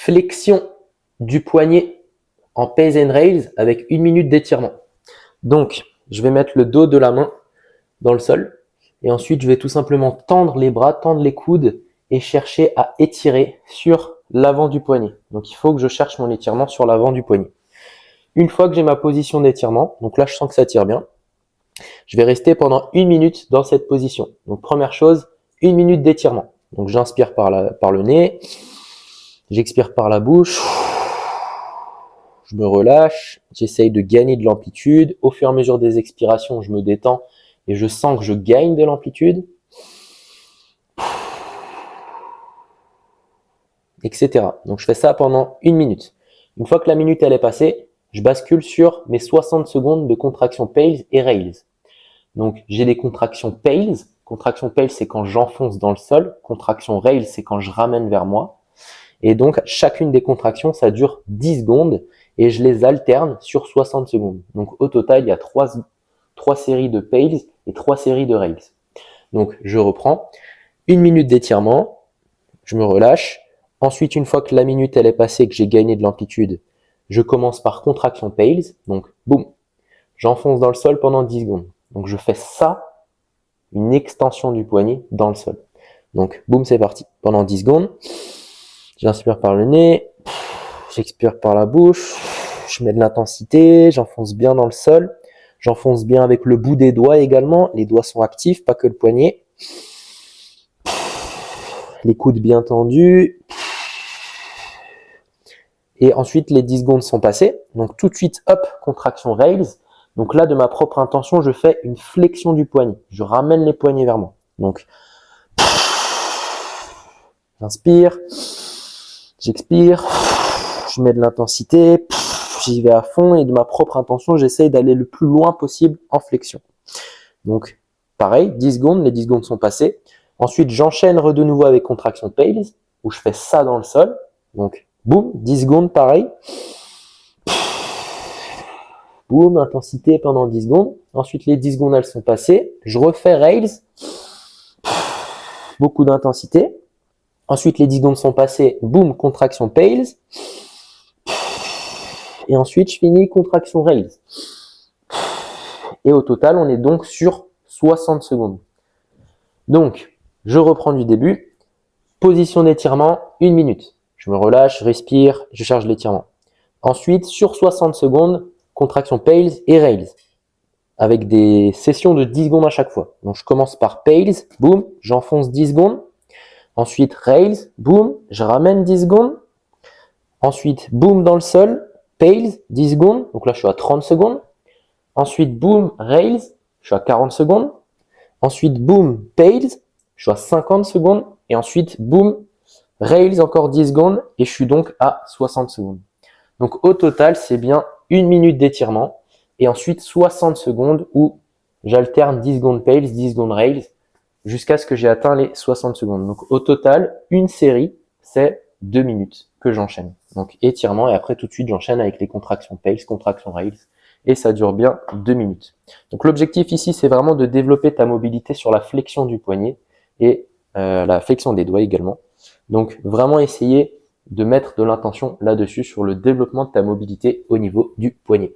flexion du poignet en Pays and Rails avec 1 minute d'étirement. Donc, je vais mettre le dos de la main dans le sol et ensuite je vais tout simplement tendre les bras, tendre les coudes et chercher à étirer sur l'avant du poignet. Donc, il faut que je cherche mon étirement sur l'avant du poignet. Une fois que j'ai ma position d'étirement, donc là je sens que ça tire bien, je vais rester pendant 1 minute dans cette position. Donc, première chose, 1 minute d'étirement. Donc, j'inspire par le nez, j'expire par la bouche. Je me relâche, j'essaye de gagner de l'amplitude. Au fur et à mesure des expirations, je me détends et je sens que je gagne de l'amplitude, etc. Donc, je fais ça pendant 1 minute. Une fois que la minute elle est passée, je bascule sur mes 60 secondes de contraction Pales et Rails. Donc, j'ai des contractions Pales. Contraction Pales, c'est quand j'enfonce dans le sol. Contraction Rails, c'est quand je ramène vers moi. Et donc, chacune des contractions, ça dure 10 secondes et je les alterne sur 60 secondes. Donc, au total, il y a 3 séries de Pales et 3 séries de Rails. Donc, je reprends. 1 minute d'étirement, je me relâche. Ensuite, une fois que la minute elle est passée, que j'ai gagné de l'amplitude, je commence par contraction Pales. Donc, boum, j'enfonce dans le sol pendant 10 secondes. Donc, je fais ça, une extension du poignet dans le sol. Donc, boum, c'est parti. Pendant 10 secondes, j'inspire par le nez, j'expire par la bouche, je mets de l'intensité, j'enfonce bien dans le sol, j'enfonce bien avec le bout des doigts également, les doigts sont actifs, pas que le poignet. Les coudes bien tendus. Et ensuite, les 10 secondes sont passées. Donc tout de suite, hop, contraction Rails. Donc là, de ma propre intention, je fais une flexion du poignet. Je ramène les poignets vers moi. Donc, j'inspire, j'expire, je mets de l'intensité, j'y vais à fond et de ma propre intention, j'essaye d'aller le plus loin possible en flexion. Donc, pareil, 10 secondes, les 10 secondes sont passées. Ensuite, j'enchaîne de nouveau avec contraction Pales, où je fais ça dans le sol. Donc, boum, 10 secondes, pareil. Boum, intensité pendant 10 secondes. Ensuite, les 10 secondes, elles sont passées. Je refais Rails. Beaucoup d'intensité. Ensuite, les 10 secondes sont passées. Boum, contraction Pales. Et ensuite, je finis contraction Rails. Et au total, on est donc sur 60 secondes. Donc, je reprends du début. Position d'étirement, 1 minute. Je me relâche, je respire, je charge l'étirement. Ensuite, sur 60 secondes, contraction Pales et Rails. Avec des sessions de 10 secondes à chaque fois. Donc, je commence par Pales, boum, j'enfonce 10 secondes. Ensuite, Rails, boum, je ramène 10 secondes. Ensuite, boum dans le sol, Pales, 10 secondes. Donc là, je suis à 30 secondes. Ensuite, boom, Rails, je suis à 40 secondes. Ensuite, boom, Pales, je suis à 50 secondes. Et ensuite, boom, Rails, encore 10 secondes. Et je suis donc à 60 secondes. Donc, au total, c'est bien 1 minute d'étirement. Et ensuite, 60 secondes où j'alterne 10 secondes Pales, 10 secondes Rails, jusqu'à ce que j'ai atteint les 60 secondes. Donc, au total, une série, c'est 2 minutes que j'enchaîne. Donc, étirement. Et après, tout de suite, j'enchaîne avec les contractions Pales, contractions Rails. Et ça dure bien 2 minutes. Donc l'objectif ici, c'est vraiment de développer ta mobilité sur la flexion du poignet et la flexion des doigts également. Donc vraiment essayer de mettre de l'intention là-dessus sur le développement de ta mobilité au niveau du poignet.